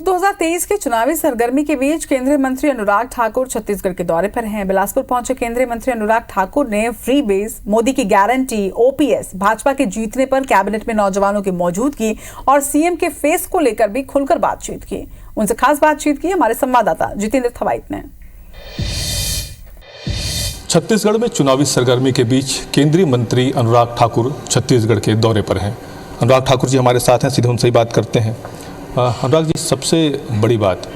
तो 2023 के चुनावी सरगर्मी के बीच केंद्रीय मंत्री अनुराग ठाकुर छत्तीसगढ़ के दौरे पर हैं। बिलासपुर पहुंचे केंद्रीय मंत्री अनुराग ठाकुर ने फ्री बेस, मोदी की गारंटी, ओपीएस, भाजपा के जीतने पर कैबिनेट में नौजवानों की मौजूदगी और सीएम के फेस को लेकर भी खुलकर बातचीत की। उनसे खास बातचीत की हमारे संवाददाता जितेंद्र थवाइट ने। छत्तीसगढ़ में चुनावी सरगर्मी के बीच केंद्रीय मंत्री अनुराग ठाकुर छत्तीसगढ़ के दौरे पर हैं। अनुराग ठाकुर जी हमारे साथ हैं, सीधे उनसे ही बात करते हैं। अनुराग जी, सबसे बड़ी बात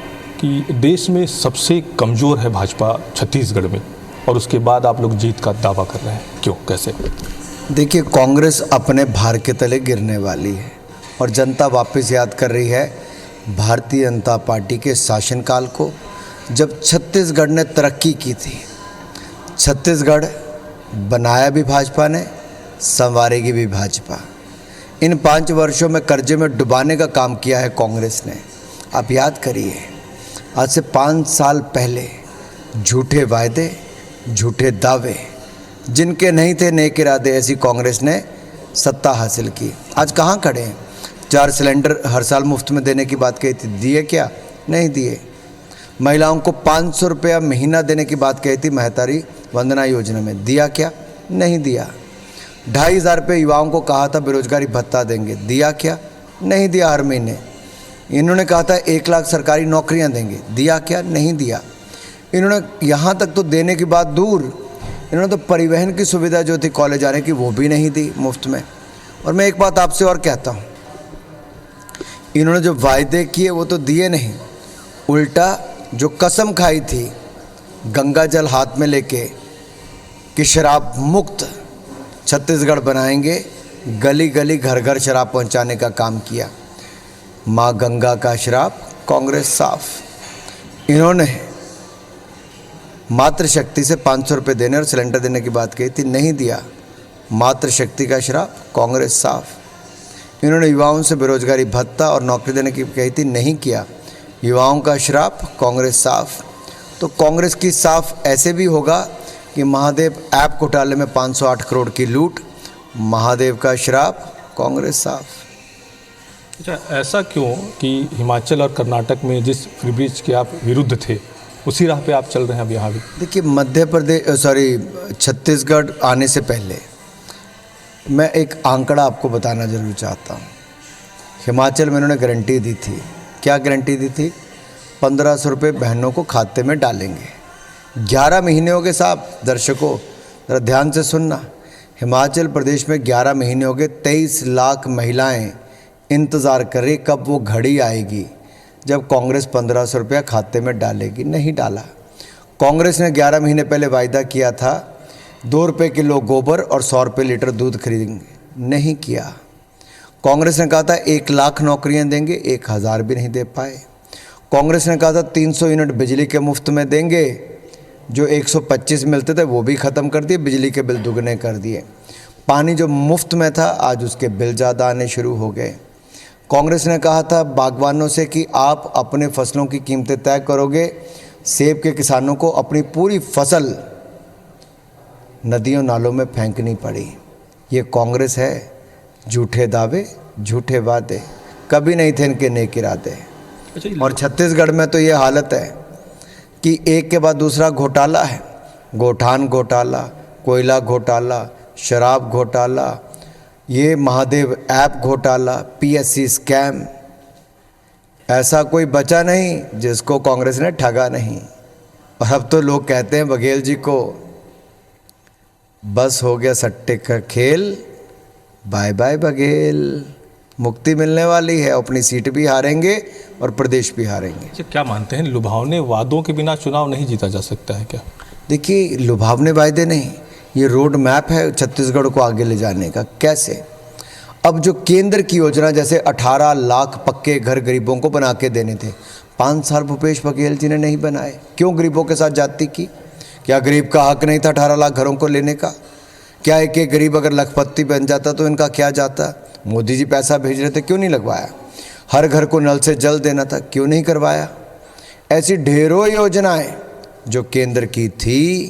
कि देश में सबसे कमज़ोर है भाजपा छत्तीसगढ़ में, और उसके बाद आप लोग जीत का दावा कर रहे हैं, क्यों, कैसे? देखिए, कांग्रेस अपने भार के तले गिरने वाली है और जनता वापस याद कर रही है भारतीय जनता पार्टी के शासनकाल को, जब छत्तीसगढ़ ने तरक्की की थी। छत्तीसगढ़ बनाया भी भाजपा ने, संवारेगी भी भाजपा। इन 5 वर्षों में कर्जे में डुबाने का काम किया है कांग्रेस ने। आप याद करिए, आज से 5 साल पहले झूठे वायदे, झूठे दावे, जिनके नहीं थे नेक इरादे, ऐसी कांग्रेस ने सत्ता हासिल की। आज कहाँ खड़े हैं? 4 सिलेंडर हर साल मुफ्त में देने की बात कही थी, दिए क्या? नहीं दिए। महिलाओं को 500 रुपया महीना देने की बात कही थी महतारी वंदना योजना में, दिया क्या? नहीं दिया। 2,500 रुपये युवाओं को कहा था बेरोजगारी भत्ता देंगे, दिया क्या? नहीं दिया। हर महीने इन्होंने कहा था 1 लाख सरकारी नौकरियां देंगे, दिया क्या? नहीं दिया। इन्होंने यहाँ तक तो देने की बात दूर, इन्होंने तो परिवहन की सुविधा जो थी कॉलेज आने की, वो भी नहीं दी मुफ्त में। और मैं एक बात आपसे और कहता हूँ, इन्होंने जो वायदे किए वो तो दिए नहीं, उल्टा जो कसम खाई थी गंगा जल हाथ में लेके कि शराब मुक्त छत्तीसगढ़ बनाएंगे, गली गली घर घर शराब पहुंचाने का काम किया। माँ गंगा का शराब कांग्रेस साफ। इन्होंने मातृशक्ति से 500 रुपये देने और सिलेंडर देने की बात कही थी, नहीं दिया। मातृशक्ति का शराब कांग्रेस साफ। इन्होंने युवाओं से बेरोजगारी भत्ता और नौकरी देने की कही थी, नहीं किया। युवाओं का शराब कांग्रेस साफ। तो कांग्रेस की साफ ऐसे भी होगा कि महादेव ऐप घोटाले में 508 करोड़ की लूट, महादेव का शराब कांग्रेस साफ। अच्छा, ऐसा क्यों कि हिमाचल और कर्नाटक में जिस फ्री ब्रिज के आप विरुद्ध थे, उसी राह पे आप चल रहे हैं अब यहाँ भी? देखिए, छत्तीसगढ़ आने से पहले मैं एक आंकड़ा आपको बताना जरूर चाहता हूँ। हिमाचल में इन्होंने गारंटी दी थी। क्या गारंटी दी थी? 1500 रुपये बहनों को खाते में डालेंगे। 11 महीने हो गए साहब। दर्शकों ज़रा ध्यान से सुनना, हिमाचल प्रदेश में 11 महीने हो गए। 23 लाख महिलाएं इंतज़ार कर रही कब वो घड़ी आएगी जब कांग्रेस 1500 रुपया खाते में डालेगी। नहीं डाला। कांग्रेस ने 11 महीने पहले वायदा किया था 2 रुपये किलो गोबर और 100 रुपये लीटर दूध खरीदेंगे, नहीं किया। कांग्रेस ने कहा था 1 लाख नौकरियां देंगे, 1000 भी नहीं दे पाए। कांग्रेस ने कहा था 300 यूनिट बिजली के मुफ्त में देंगे, जो 125 मिलते थे वो भी ख़त्म कर दिए, बिजली के बिल दुगने कर दिए। पानी जो मुफ्त में था आज उसके बिल ज़्यादा आने शुरू हो गए। कांग्रेस ने कहा था बागवानों से कि आप अपने फसलों की कीमतें तय करोगे। सेब के किसानों को अपनी पूरी फसल नदियों नालों में फेंकनी पड़ी। ये कांग्रेस है। झूठे दावे, झूठे वादे, कभी नहीं थे इनके नेक इरादे। और छत्तीसगढ़ में तो ये हालत है कि एक के बाद दूसरा घोटाला है। गोठान घोटाला, कोयला घोटाला, शराब घोटाला, ये महादेव ऐप घोटाला, पीएससी स्कैम। ऐसा कोई बचा नहीं जिसको कांग्रेस ने ठगा नहीं। और अब तो लोग कहते हैं बघेल जी को, बस हो गया सट्टे का खेल, बाय बाय बघेल, मुक्ति मिलने वाली है। अपनी सीट भी हारेंगे और प्रदेश भी हारेंगे। क्या मानते हैं, लुभावने वादों के बिना चुनाव नहीं जीता जा सकता है क्या? देखिए, लुभावने वायदे नहीं, ये रोड मैप है छत्तीसगढ़ को आगे ले जाने का। कैसे? अब जो केंद्र की योजना, जैसे 18 लाख पक्के घर गरीबों को बना के देने थे, 5 साल भूपेश बघेल जी ने नहीं बनाए। क्यों गरीबों के साथ जाति की? क्या गरीब का हक नहीं था 18 लाख घरों को लेने का? क्या एक एक गरीब अगर लखपति बन जाता तो इनका क्या जाता? मोदी जी पैसा भेज रहे थे, क्यों नहीं लगवाया? हर घर को नल से जल देना था, क्यों नहीं करवाया? ऐसी ढेरों योजनाएं जो केंद्र की थी,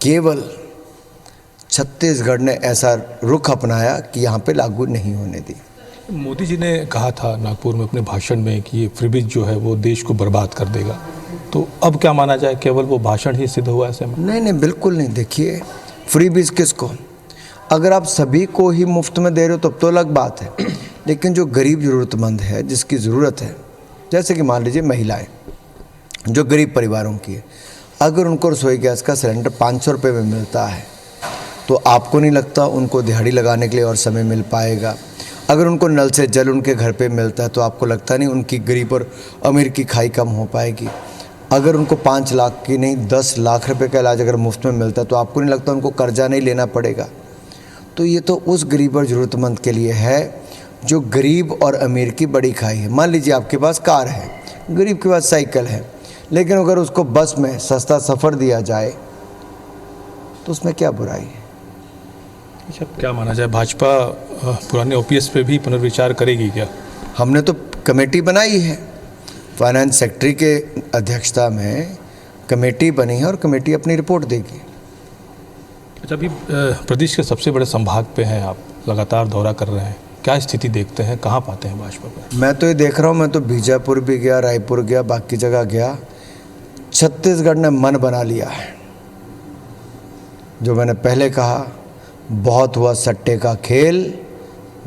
केवल छत्तीसगढ़ ने ऐसा रुख अपनाया कि यहाँ पे लागू नहीं होने दी। मोदी जी ने कहा था नागपुर में अपने भाषण में कि ये फ्रीबीज जो है वो देश को बर्बाद कर देगा, तो अब क्या माना जाए, केवल वो भाषण ही सिद्ध हुआ ऐसे में? नहीं, बिल्कुल नहीं। देखिए, फ्री बीज किसको? अगर आप सभी को ही मुफ्त में दे रहे हो तब तो अलग बात है, लेकिन जो गरीब ज़रूरतमंद है, जिसकी ज़रूरत है, जैसे कि मान लीजिए महिलाएं जो गरीब परिवारों की है, अगर उनको रसोई गैस का सिलेंडर 500 रुपये में मिलता है तो आपको नहीं लगता उनको दिहाड़ी लगाने के लिए और समय मिल पाएगा? अगर उनको नल से जल उनके घर पे मिलता है तो आपको लगता नहीं उनकी गरीब और अमीर की खाई कम हो पाएगी? अगर उनको 5 लाख की नहीं 10 लाख रुपए का इलाज अगर मुफ्त में मिलता है तो आपको नहीं लगता उनको कर्जा नहीं लेना पड़ेगा? तो ये तो उस गरीब और ज़रूरतमंद के लिए है जो गरीब और अमीर की बड़ी खाई है। मान लीजिए आपके पास कार है, गरीब के पास साइकिल है, लेकिन अगर उसको बस में सस्ता सफ़र दिया जाए तो उसमें क्या बुराई है? अच्छा, क्या माना जाए, भाजपा पुराने ओपीएस पे भी पुनर्विचार करेगी क्या? हमने तो कमेटी बनाई है, फाइनेंस सेक्रेटरी के अध्यक्षता में कमेटी बनी है और कमेटी अपनी रिपोर्ट देगी। अच्छा, अभी प्रदेश के सबसे बड़े संभाग पे हैं आप, लगातार दौरा कर रहे हैं, क्या स्थिति देखते हैं, कहाँ पाते हैं भाजपा को? मैं तो ये देख रहा हूँ, मैं तो बीजापुर भी गया, रायपुर गया, बाकी जगह गया। छत्तीसगढ़ ने मन बना लिया है। जो मैंने पहले कहा, बहुत हुआ सट्टे का खेल,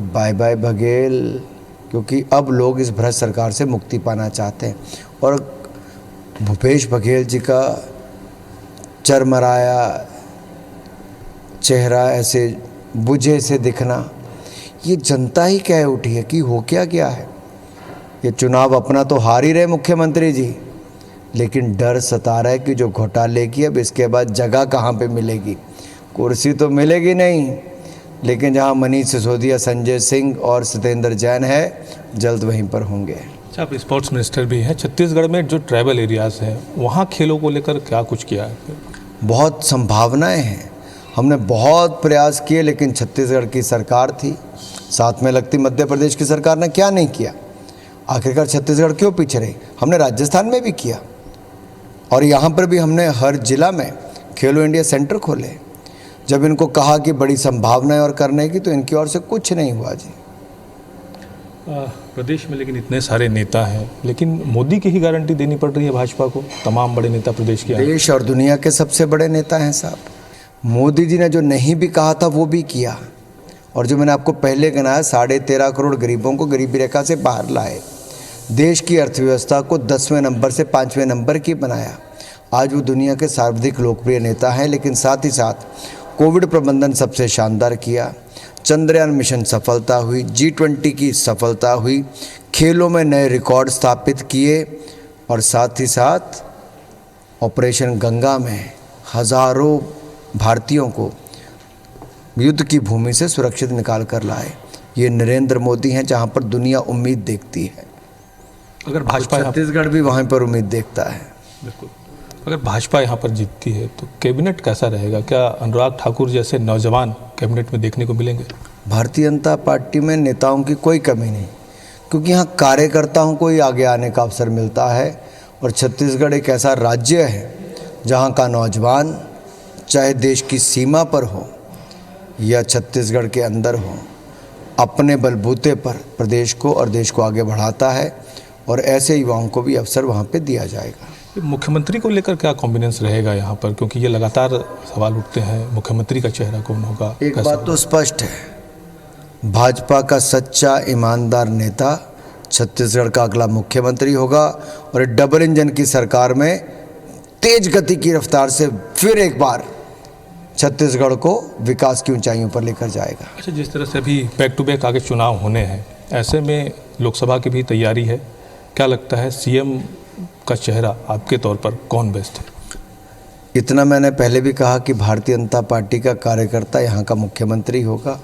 बाय बाय बघेल, क्योंकि अब लोग इस भ्रष्ट सरकार से मुक्ति पाना चाहते हैं। और भूपेश बघेल जी का चरमराया चेहरा, ऐसे बुझे से दिखना, ये जनता ही कह उठी है कि हो क्या गया है। ये चुनाव अपना तो हार ही रहे मुख्यमंत्री जी, लेकिन डर सता रहा है कि जो घोटाले की अब इसके बाद जगह कहाँ पे मिलेगी। कुर्सी तो मिलेगी नहीं, लेकिन जहाँ मनीष सिसोदिया, संजय सिंह और सत्येंद्र जैन है, जल्द वहीं पर होंगे। अच्छा, आप स्पोर्ट्स मिनिस्टर भी हैं, छत्तीसगढ़ में जो ट्राइबल एरियाज़ हैं वहाँ खेलों को लेकर क्या कुछ किया है? बहुत संभावनाएं हैं, हमने बहुत प्रयास किए, लेकिन छत्तीसगढ़ की सरकार थी, साथ में लगती मध्य प्रदेश की सरकार ने क्या नहीं किया। आखिरकार छत्तीसगढ़ क्यों पीछे रही? हमने राजस्थान में भी किया और यहाँ पर भी हमने हर जिला में खेलो इंडिया सेंटर खोले। जब इनको कहा कि बड़ी संभावना है और करने की, तो इनकी ओर से कुछ नहीं हुआ जी। प्रदेश में लेकिन इतने सारे नेता हैं, लेकिन मोदी की ही गारंटी देनी पड़ रही है भाजपा को। तमाम बड़े नेता प्रदेश के देश और दुनिया के सबसे बड़े नेता हैं साहब। मोदी जी ने जो नहीं भी कहा था वो भी किया, और जो मैंने आपको पहले गिनाया, 13.5 करोड़ गरीबों को गरीबी रेखा से बाहर लाए, देश की अर्थव्यवस्था को 10वें नंबर से 5वें नंबर की बनाया। आज वो दुनिया के सर्वाधिक लोकप्रिय नेता हैं, लेकिन साथ ही साथ कोविड प्रबंधन सबसे शानदार किया, चंद्रयान मिशन सफलता हुई, G20 की सफलता हुई, खेलों में नए रिकॉर्ड स्थापित किए, और साथ ही साथ ऑपरेशन गंगा में हज़ारों भारतीयों को युद्ध की भूमि से सुरक्षित निकाल कर लाए। ये नरेंद्र मोदी हैं, जहाँ पर दुनिया उम्मीद देखती है। अगर भाजपा, छत्तीसगढ़ भी वहीं पर उम्मीद देखता है। बिल्कुल, अगर भाजपा यहाँ पर जीतती है तो कैबिनेट कैसा रहेगा? क्या अनुराग ठाकुर जैसे नौजवान कैबिनेट में देखने को मिलेंगे? भारतीय जनता पार्टी में नेताओं की कोई कमी नहीं, क्योंकि यहाँ कार्यकर्ताओं को ही आगे आने का अवसर मिलता है। और छत्तीसगढ़ एक ऐसा राज्य है जहाँ का नौजवान, चाहे देश की सीमा पर हो या छत्तीसगढ़ के अंदर हो, अपने बलबूते पर प्रदेश को और देश को आगे बढ़ाता है, और ऐसे युवाओं को भी अवसर वहाँ पे दिया जाएगा। मुख्यमंत्री को लेकर क्या कॉम्बिनेशन रहेगा यहाँ पर, क्योंकि ये लगातार सवाल उठते हैं, मुख्यमंत्री का चेहरा कौन होगा? एक बात तो स्पष्ट है, भाजपा का सच्चा ईमानदार नेता छत्तीसगढ़ का अगला मुख्यमंत्री होगा, और डबल इंजन की सरकार में तेज गति की रफ्तार से फिर एक बार छत्तीसगढ़ को विकास की ऊंचाइयों पर लेकर जाएगा। अच्छा, जिस तरह से अभी बैक टू बैक आगे चुनाव होने हैं, ऐसे में लोकसभा की भी तैयारी है, क्या लगता है सीएम का चेहरा आपके तौर पर कौन बेस्ट है? इतना मैंने पहले भी कहा कि भारतीय जनता पार्टी का कार्यकर्ता यहाँ का मुख्यमंत्री होगा,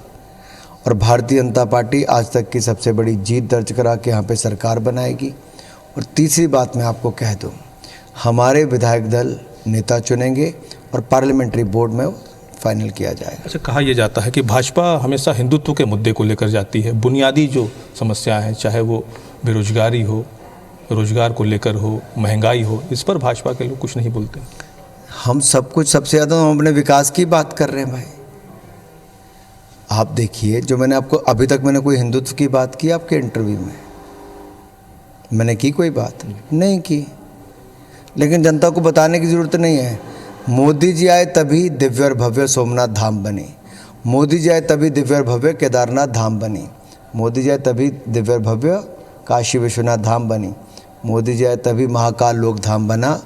और भारतीय जनता पार्टी आज तक की सबसे बड़ी जीत दर्ज करा के यहाँ पे सरकार बनाएगी। और तीसरी बात मैं आपको कह दूँ, हमारे विधायक दल नेता चुनेंगे और पार्लियामेंट्री बोर्ड में फाइनल किया जाएगा। अच्छा, कहा यह जाता है कि भाजपा हमेशा हिंदुत्व के मुद्दे को लेकर जाती है, बुनियादी जो समस्याएं हैं, चाहे वो बेरोजगारी हो, रोजगार को लेकर हो, महंगाई हो, इस पर भाजपा के लोग कुछ नहीं बोलते। हम सब कुछ, सबसे ज़्यादा हम अपने विकास की बात कर रहे हैं भाई। आप देखिए, जो मैंने आपको अभी तक मैंने कोई हिंदुत्व की बात की आपके इंटरव्यू में? मैंने की कोई बात? नहीं की। लेकिन जनता को बताने की ज़रूरत नहीं है। मोदी जी आए तभी दिव्य और भव्य सोमनाथ धाम बनी। मोदी जी आए तभी दिव्य और भव्य केदारनाथ धाम बनी। मोदी जी आए तभी दिव्य और भव्य काशी विश्वनाथ धाम बनी। मोदी जी आए तभी महाकाल लोक धाम बना।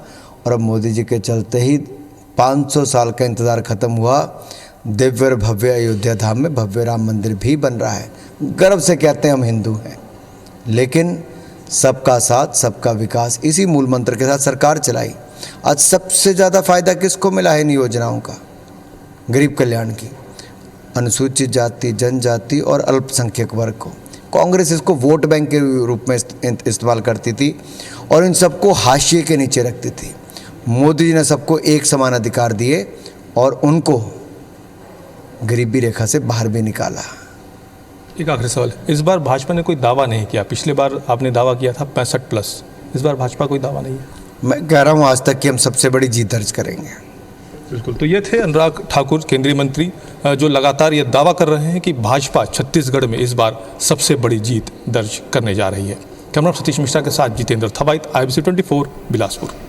और अब मोदी जी के चलते ही 500 साल का इंतज़ार ख़त्म हुआ। दिव्य और भव्य अयोध्या धाम में भव्य राम मंदिर भी बन रहा है। गर्व से कहते हैं हम हिंदू हैं। लेकिन सबका साथ सबका विकास, इसी मूल मंत्र के साथ सरकार चलाई। आज सबसे ज़्यादा फायदा किसको मिला है इन योजनाओं का? गरीब कल्याण की, अनुसूचित जाति, जनजाति और अल्पसंख्यक वर्ग को। कांग्रेस इसको वोट बैंक के रूप में इस्तेमाल करती थी और इन सबको हाशिए के नीचे रखती थी। मोदी जी ने सबको एक समान अधिकार दिए और उनको गरीबी रेखा से बाहर भी निकाला। एक आखिरी सवाल, इस बार भाजपा ने कोई दावा नहीं किया। पिछले बार आपने दावा किया था 65+, इस बार भाजपा कोई दावा नहीं है। मैं कह रहा हूँ आज तक कि हम सबसे बड़ी जीत दर्ज करेंगे। बिल्कुल। तो ये थे अनुराग ठाकुर, केंद्रीय मंत्री, जो लगातार ये दावा कर रहे हैं कि भाजपा छत्तीसगढ़ में इस बार सबसे बड़ी जीत दर्ज करने जा रही है। कैमरा सतीश मिश्रा के साथ जितेंद्र थवाइत, IBC 24 बिलासपुर।